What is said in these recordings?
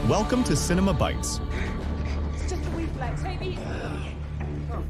Welcome to Cinema Bites, It's just a reflex, maybe.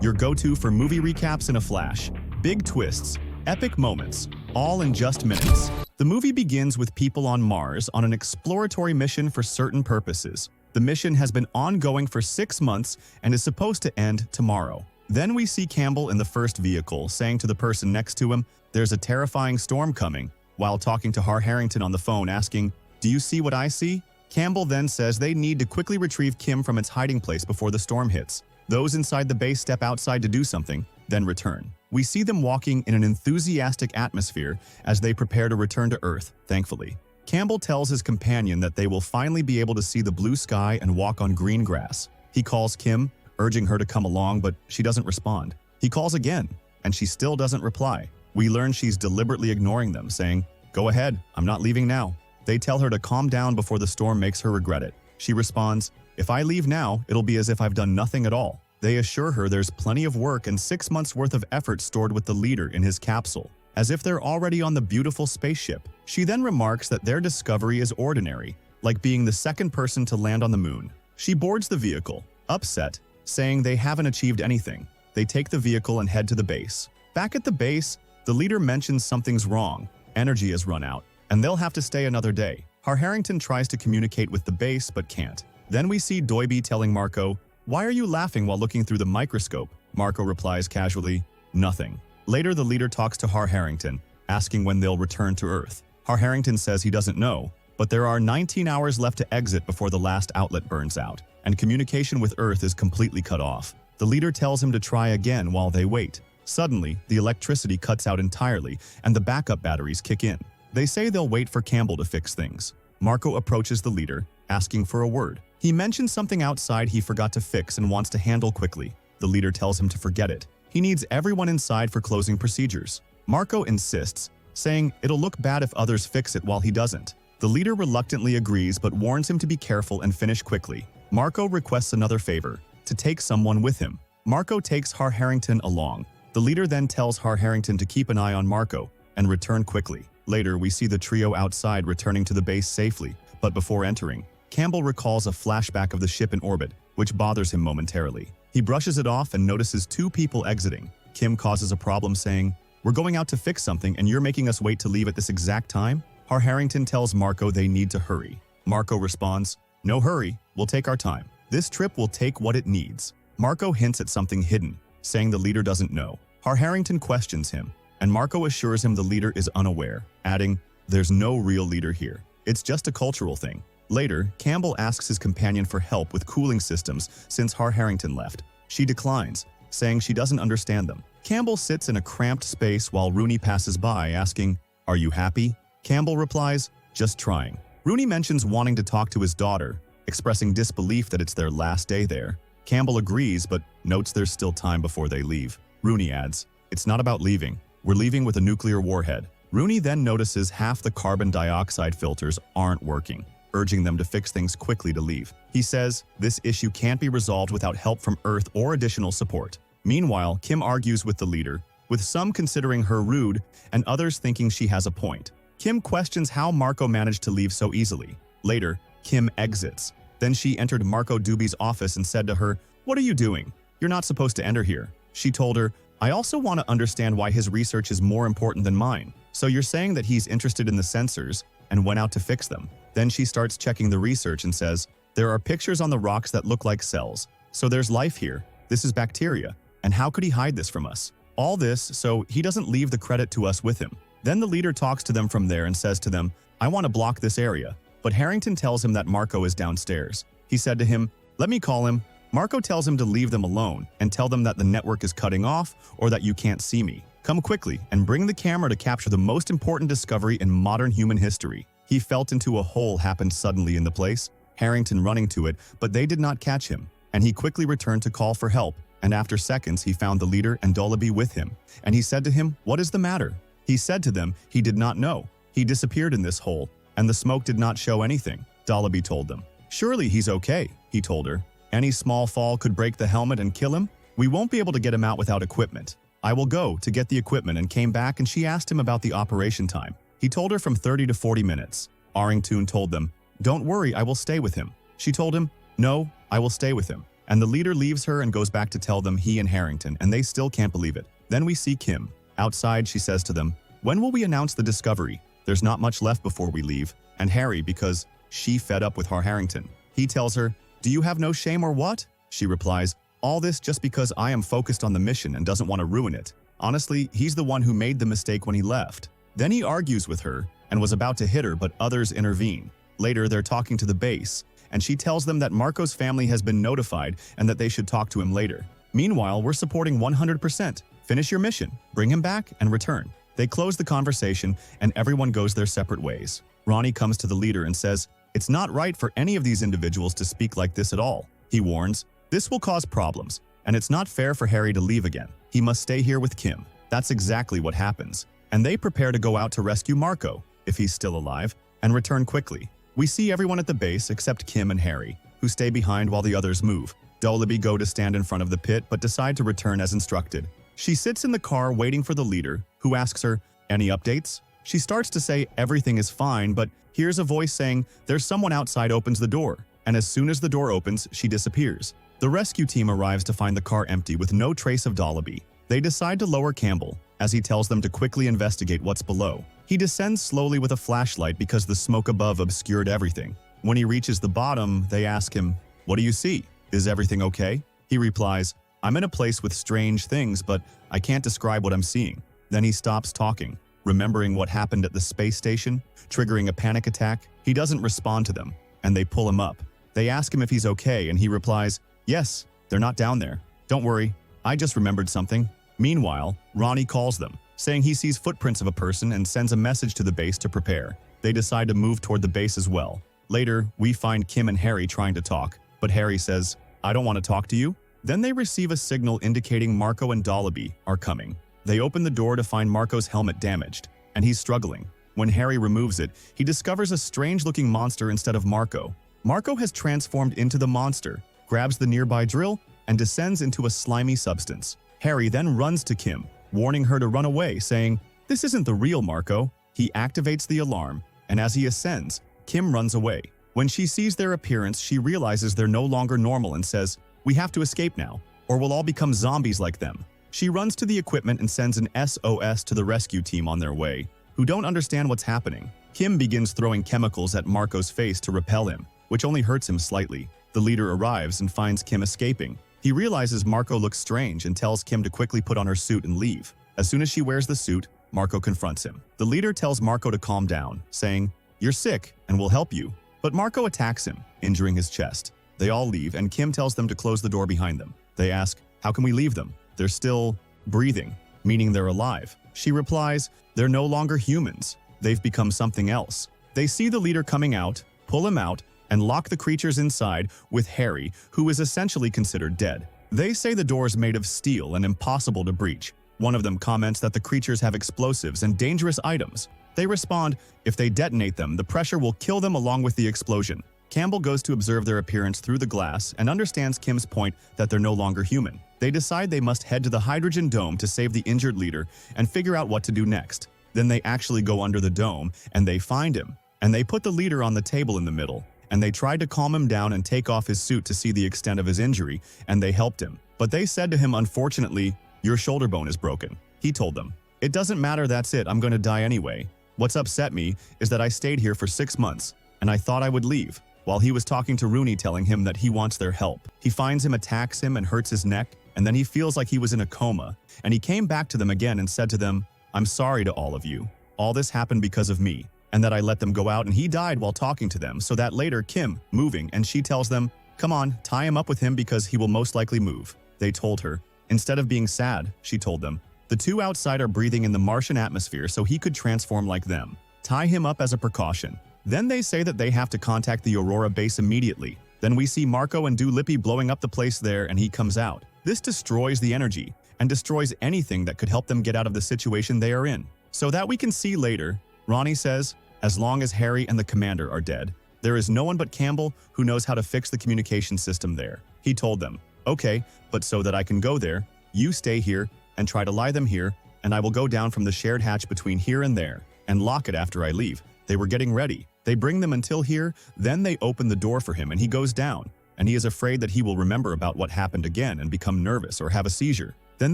your go-to for movie recaps in a flash. Big twists, epic moments, all in just minutes. The movie begins with people on Mars on an exploratory mission for certain purposes. The mission has been ongoing for 6 months and is supposed to end tomorrow. Then we see Campbell in the first vehicle saying to the person next to him, "There's a terrifying storm coming," while talking to Harrington on the phone asking, "Do you see what I see?" Campbell then says they need to quickly retrieve Kim from its hiding place before the storm hits. Those inside the base step outside to do something, then return. We see them walking in an enthusiastic atmosphere as they prepare to return to Earth, thankfully. Campbell tells his companion that they will finally be able to see the blue sky and walk on green grass. He calls Kim, urging her to come along, but she doesn't respond. He calls again, and she still doesn't reply. We learn she's deliberately ignoring them, saying, "Go ahead, I'm not leaving now." They tell her to calm down before the storm makes her regret it. She responds, "If I leave now, it'll be as if I've done nothing at all." They assure her there's plenty of work and 6 months worth of effort stored with the leader in his capsule, as if they're already on the beautiful spaceship. She then remarks that their discovery is ordinary, like being the second person to land on the moon. She boards the vehicle, upset, saying they haven't achieved anything. They take the vehicle and head to the base. Back at the base, the leader mentions something's wrong, energy has run out, and they'll have to stay another day. Harrington tries to communicate with the base but can't. Then we see Doiby telling Marco, "Why are you laughing while looking through the microscope?" Marco replies casually, "Nothing." Later, the leader talks to Harrington, asking when they'll return to Earth. Harrington says he doesn't know, but there are 19 hours left to exit before the last outlet burns out, and communication with Earth is completely cut off. The leader tells him to try again while they wait. Suddenly, the electricity cuts out entirely, and the backup batteries kick in. They say they'll wait for Campbell to fix things. Marco approaches the leader, asking for a word. He mentions something outside he forgot to fix and wants to handle quickly. The leader tells him to forget it. He needs everyone inside for closing procedures. Marco insists, saying it'll look bad if others fix it while he doesn't. The leader reluctantly agrees but warns him to be careful and finish quickly. Marco requests another favor, to take someone with him. Marco takes Harrington along. The leader then tells Harrington to keep an eye on Marco and return quickly. Later, we see the trio outside returning to the base safely, but before entering, Campbell recalls a flashback of the ship in orbit, which bothers him momentarily. He brushes it off and notices 2 people exiting. Kim causes a problem saying, "We're going out to fix something and you're making us wait to leave at this exact time?" Harrington tells Marco they need to hurry. Marco responds, "No hurry, we'll take our time. This trip will take what it needs." Marco hints at something hidden, saying the leader doesn't know. Harrington questions him, and Marco assures him the leader is unaware, adding, "There's no real leader here. It's just a cultural thing." Later, Campbell asks his companion for help with cooling systems since Harrington left. She declines, saying she doesn't understand them. Campbell sits in a cramped space while Rooney passes by, asking, "Are you happy?" Campbell replies, "Just trying." Rooney mentions wanting to talk to his daughter, expressing disbelief that it's their last day there. Campbell agrees, but notes there's still time before they leave. Rooney adds, "It's not about leaving. We're leaving with a nuclear warhead." Rooney then notices half the carbon dioxide filters aren't working, urging them to fix things quickly to leave. He says this issue can't be resolved without help from Earth or additional support. Meanwhile, Kim argues with the leader, with some considering her rude and others thinking she has a point. Kim questions how Marco managed to leave so easily. Later, Kim exits. Then she entered Marco Doobie's office and said to her, "What are you doing? You're not supposed to enter here." She told her, "I also want to understand why his research is more important than mine. So you're saying that he's interested in the sensors and went out to fix them." Then she starts checking the research and says, "There are pictures on the rocks that look like cells. So there's life here. This is bacteria. And how could he hide this from us? All this so he doesn't leave the credit to us with him." Then the leader talks to them from there and says to them, "I want to block this area." But Harrington tells him that Marco is downstairs. He said to him, "Let me call him." Marco tells him to leave them alone and tell them that the network is cutting off or that you can't see me. Come quickly and bring the camera to capture the most important discovery in modern human history. He felt into a hole happened suddenly in the place, Harrington running to it, but they did not catch him, and he quickly returned to call for help, and after seconds he found the leader and Dollaby with him, and he said to him, "What is the matter?" He said to them he did not know. He disappeared in this hole, and the smoke did not show anything, Dollaby told them. "Surely he's okay," he told her. "Any small fall could break the helmet and kill him. We won't be able to get him out without equipment. I will go to get the equipment," and came back, and she asked him about the operation time. He told her from 30 to 40 minutes. Harrington told them, "Don't worry, I will stay with him." She told him, "No, I will stay with him." And the leader leaves her and goes back to tell them he and Harrington, and they still can't believe it. Then we see Kim. Outside, she says to them, "When will we announce the discovery? There's not much left before we leave." And Harry, because she fed up with Harrington. He tells her, "Do you have no shame or what?" She replies, "All this just because I am focused on the mission and doesn't want to ruin it. Honestly, he's the one who made the mistake when he left." Then he argues with her and was about to hit her, but others intervene. Later, they're talking to the base, and she tells them that Marco's family has been notified and that they should talk to him later. Meanwhile, we're supporting 100%. Finish your mission, bring him back, and return. They close the conversation, and everyone goes their separate ways. Ronnie comes to the leader and says, "It's not right for any of these individuals to speak like this at all." He warns, "This will cause problems, and it's not fair for Harry to leave again. He must stay here with Kim." That's exactly what happens. And they prepare to go out to rescue Marco, if he's still alive, and return quickly. We see everyone at the base except Kim and Harry, who stay behind while the others move. Dollaby go to stand in front of the pit but decide to return as instructed. She sits in the car waiting for the leader, who asks her, "Any updates?" She starts to say everything is fine, but hears a voice saying there's someone outside. Opens the door, and as soon as the door opens, she disappears. The rescue team arrives to find the car empty with no trace of Dollaby. They decide to lower Campbell, as he tells them to quickly investigate what's below. He descends slowly with a flashlight because the smoke above obscured everything. When he reaches the bottom, they ask him, "What do you see? Is everything okay?" He replies, "I'm in a place with strange things, but I can't describe what I'm seeing." Then he stops talking, remembering what happened at the space station, triggering a panic attack. He doesn't respond to them, and they pull him up. They ask him if he's okay, and he replies, "Yes, they're not down there. Don't worry, I just remembered something." Meanwhile, Ronnie calls them, saying he sees footprints of a person and sends a message to the base to prepare. They decide to move toward the base as well. Later, we find Kim and Harry trying to talk, but Harry says, "I don't want to talk to you." Then they receive a signal indicating Marco and Dollaby are coming. They open the door to find Marco's helmet damaged, and he's struggling. When Harry removes it, he discovers a strange-looking monster instead of Marco. Marco has transformed into the monster, grabs the nearby drill, and descends into a slimy substance. Harry then runs to Kim, warning her to run away, saying, "This isn't the real Marco." He activates the alarm, and as he ascends, Kim runs away. When she sees their appearance, she realizes they're no longer normal and says, "We have to escape now, or we'll all become zombies like them." She runs to the equipment and sends an SOS to the rescue team on their way, who don't understand what's happening. Kim begins throwing chemicals at Marco's face to repel him, which only hurts him slightly. The leader arrives and finds Kim escaping. He realizes Marco looks strange and tells Kim to quickly put on her suit and leave. As soon as she wears the suit, Marco confronts him. The leader tells Marco to calm down, saying, "You're sick and we'll help you." But Marco attacks him, injuring his chest. They all leave, and Kim tells them to close the door behind them. They ask, "How can we leave them? They're still breathing," meaning they're alive. She replies, "They're no longer humans. They've become something else." They see the leader coming out, pull him out, and lock the creatures inside with Harry, who is essentially considered dead. They say the door is made of steel and impossible to breach. One of them comments that the creatures have explosives and dangerous items. They respond, if they detonate them, the pressure will kill them along with the explosion. Campbell goes to observe their appearance through the glass and understands Kim's point that they're no longer human. They decide they must head to the hydrogen dome to save the injured leader and figure out what to do next. Then they actually go under the dome and they find him. And they put the leader on the table in the middle. And they tried to calm him down and take off his suit to see the extent of his injury, and they helped him. But they said to him, "Unfortunately, your shoulder bone is broken." He told them, "It doesn't matter, that's it, I'm going to die anyway. What's upset me is that I stayed here for 6 months, and I thought I would leave." While he was talking to Rooney, telling him that he wants their help. He finds him, attacks him, and hurts his neck, and then he feels like he was in a coma. And he came back to them again and said to them, "I'm sorry to all of you. All this happened because of me. And that I let them go out, and he died while talking to them, so that later Kim, moving, and she tells them, "Come on, tie him up with him because he will most likely move." They told her. Instead of being sad, she told them, the two outside are breathing in the Martian atmosphere so he could transform like them. Tie him up as a precaution. Then they say that they have to contact the Aurora base immediately. Then we see Marco and Doolippy blowing up the place there, and he comes out. This destroys the energy, and destroys anything that could help them get out of the situation they are in. So that we can see later, Ronnie says, as long as Harry and the commander are dead, there is no one but Campbell who knows how to fix the communication system there. He told them, "Okay, but so that I can go there, you stay here and try to lie them here, and I will go down from the shared hatch between here and there, and lock it after I leave." They were getting ready. They bring them until here, then they open the door for him and he goes down, and he is afraid that he will remember about what happened again and become nervous or have a seizure. Then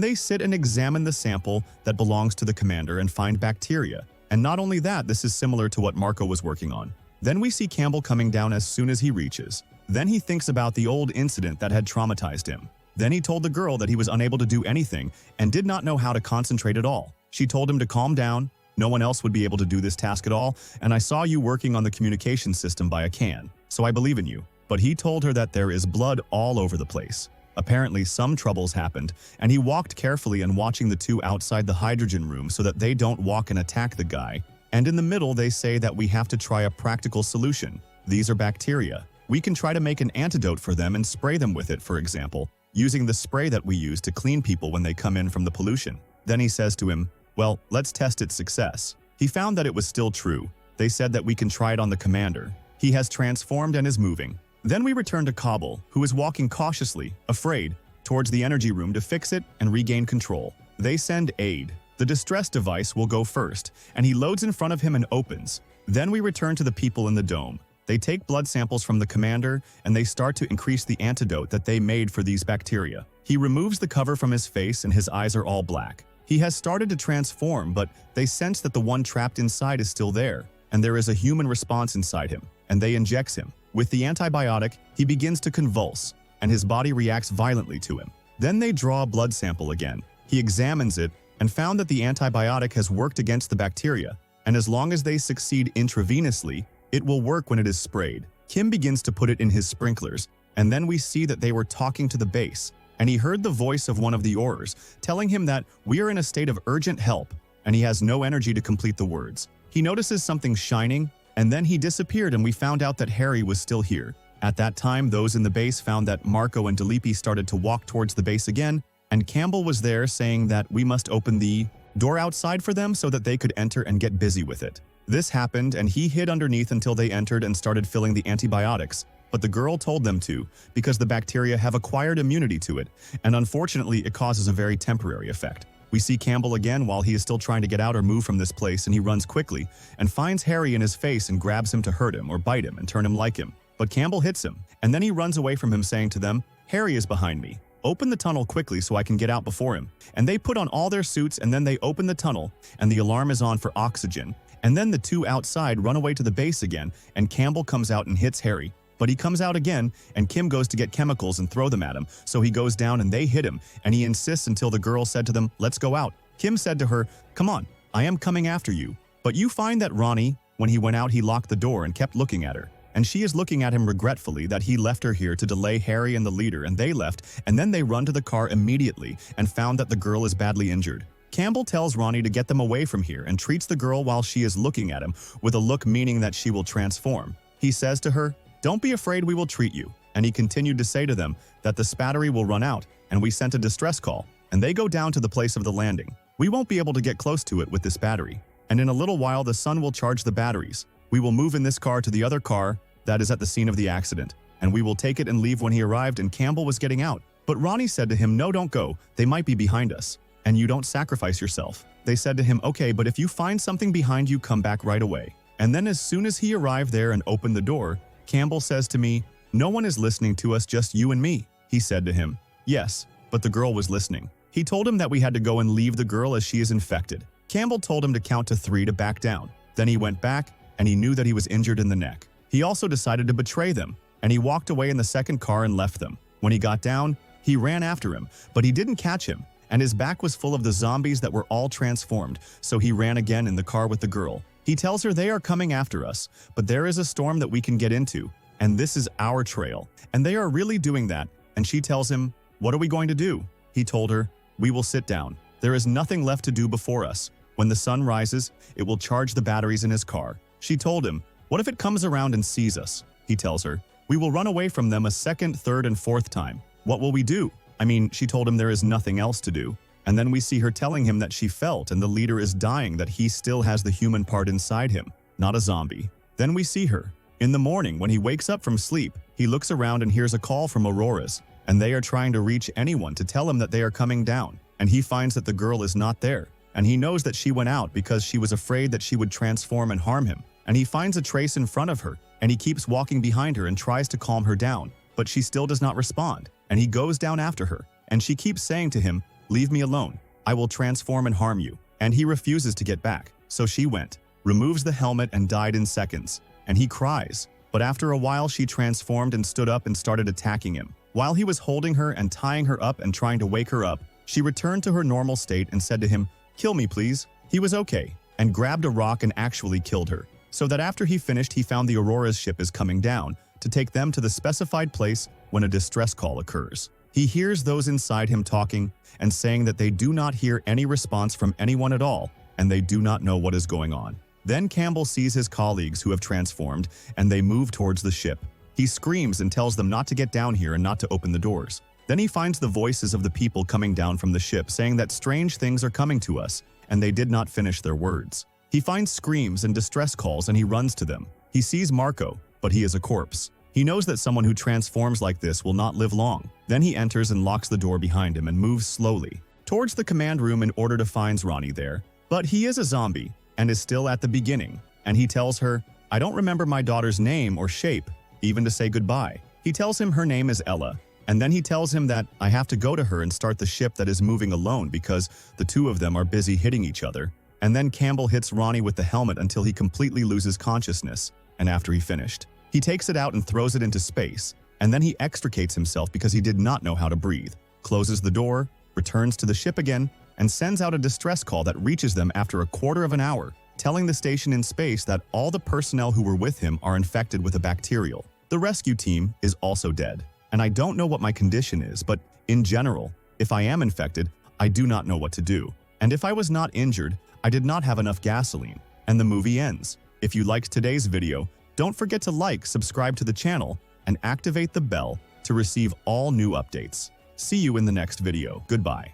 they sit and examine the sample that belongs to the commander and find bacteria. And not only that, this is similar to what Marco was working on. Then we see Campbell coming down as soon as he reaches. Then he thinks about the old incident that had traumatized him. Then he told the girl that he was unable to do anything and did not know how to concentrate at all. She told him to calm down. No one else would be able to do this task at all, and I saw you working on the communication system by a can, so I believe in you. But he told her that there is blood all over the place. Apparently, some troubles happened, and he walked carefully and watching the two outside the hydrogen room so that they don't walk and attack the guy. And in the middle, they say that we have to try a practical solution. These are bacteria. We can try to make an antidote for them and spray them with it, for example, using the spray that we use to clean people when they come in from the pollution. Then he says to him, well, let's test its success. He found that it was still true. They said that we can try it on the commander. He has transformed and is moving. Then we return to Cobble, who is walking cautiously, afraid, towards the energy room to fix it and regain control. They send aid. The distress device will go first, and he loads in front of him and opens. Then we return to the people in the dome. They take blood samples from the commander, and they start to increase the antidote that they made for these bacteria. He removes the cover from his face and his eyes are all black. He has started to transform, but they sense that the one trapped inside is still there, and there is a human response inside him, and they injects him. With the antibiotic, he begins to convulse, and his body reacts violently to him. Then they draw a blood sample again. He examines it and found that the antibiotic has worked against the bacteria, and as long as they succeed intravenously, it will work when it is sprayed. Kim begins to put it in his sprinklers, and then we see that they were talking to the base, and he heard the voice of one of the Aurors telling him that we are in a state of urgent help, and he has no energy to complete the words. He notices something shining, and then he disappeared, and we found out that Harry was still here. At that time, those in the base found that Marco and Delipi started to walk towards the base again, and Campbell was there saying that we must open the door outside for them so that they could enter and get busy with it. This happened, and he hid underneath until they entered and started filling the antibiotics. But the girl told them to, because the bacteria have acquired immunity to it, and unfortunately it causes a very temporary effect. We see Campbell again while he is still trying to get out or move from this place, and he runs quickly and finds Harry in his face and grabs him to hurt him or bite him and turn him like him. But Campbell hits him, and then he runs away from him saying to them, Harry is behind me. Open the tunnel quickly so I can get out before him. And they put on all their suits, and then they open the tunnel, and the alarm is on for oxygen. And then the two outside run away to the base again, and Campbell comes out and hits Harry. But he comes out again, and Kim goes to get chemicals and throw them at him, so he goes down and they hit him, and he insists until the girl said to them, let's go out. Kim said to her, come on, I am coming after you. But you find that Ronnie, when he went out, he locked the door and kept looking at her. And she is looking at him regretfully that he left her here to delay Harry and the leader, and they left, and then they run to the car immediately and found that the girl is badly injured. Campbell tells Ronnie to get them away from here and treats the girl while she is looking at him with a look meaning that she will transform. He says to her, don't be afraid, we will treat you. And he continued to say to them that the spattery will run out, and we sent a distress call, and they go down to the place of the landing. We won't be able to get close to it with this battery, and in a little while the sun will charge the batteries. We will move in this car to the other car that is at the scene of the accident, and we will take it and leave when he arrived, and Campbell was getting out. But Ronnie said to him, no, don't go, they might be behind us, and you don't sacrifice yourself. They said to him, okay, but if you find something behind you, come back right away. And then as soon as he arrived there and opened the door, Campbell says to me, no one is listening to us, just you and me. He said to him, yes, but the girl was listening. He told him that we had to go and leave the girl as she is infected. Campbell told him to count to 3 to back down. Then he went back, and he knew that he was injured in the neck. He also decided to betray them, and he walked away in the second car and left them. When he got down, he ran after him, but he didn't catch him, and his back was full of the zombies that were all transformed, so he ran again in the car with the girl. He tells her they are coming after us, but there is a storm that we can get into, and this is our trail. And they are really doing that, and she tells him, what are we going to do? He told her, we will sit down. There is nothing left to do before us. When the sun rises, it will charge the batteries in his car. She told him, what if it comes around and sees us? He tells her, we will run away from them a second, third, and fourth time. What will we do? I mean, she told him there is nothing else to do. And then we see her telling him that she felt and the leader is dying, that he still has the human part inside him, not a zombie. Then we see her. In the morning, when he wakes up from sleep, he looks around and hears a call from Aurora's, and they are trying to reach anyone to tell him that they are coming down. And he finds that the girl is not there, and he knows that she went out because she was afraid that she would transform and harm him. and he finds a trace in front of her, and he keeps walking behind her and tries to calm her down, but she still does not respond, and he goes down after her, and she keeps saying to him, "Leave me alone, I will transform and harm you," and he refuses to get back, so she went, removes the helmet and died in seconds, and he cries, but after a while she transformed and stood up and started attacking him. While he was holding her and tying her up and trying to wake her up, she returned to her normal state and said to him, "Kill me, please." He was okay, and grabbed a rock and actually killed her, so that after he finished he found the Aurora's ship is coming down to take them to the specified place when a distress call occurs. He hears those inside him talking and saying that they do not hear any response from anyone at all, and they do not know what is going on. Then Campbell sees his colleagues who have transformed, and they move towards the ship. He screams and tells them not to get down here and not to open the doors. Then he finds the voices of the people coming down from the ship saying that strange things are coming to us, and they did not finish their words. He finds screams and distress calls and he runs to them. He sees Marco, but he is a corpse. He knows that someone who transforms like this will not live long. Then he enters and locks the door behind him and moves slowly towards the command room in order to find Ronnie there. But he is a zombie and is still at the beginning, and he tells her, "I don't remember my daughter's name or shape, even to say goodbye." He tells him her name is Ella, and then he tells him that I have to go to her and start the ship that is moving alone because the two of them are busy hitting each other. And then Campbell hits Ronnie with the helmet until he completely loses consciousness, and after he finished, he takes it out and throws it into space, and then he extricates himself because he did not know how to breathe, closes the door, returns to the ship again, and sends out a distress call that reaches them after a quarter of an hour, telling the station in space that all the personnel who were with him are infected with a bacterial. The rescue team is also dead, and I don't know what my condition is, but in general, if I am infected, I do not know what to do. And if I was not injured, I did not have enough gasoline, and the movie ends. If you liked today's video, don't forget to like, subscribe to the channel, and activate the bell to receive all new updates. See you in the next video. Goodbye.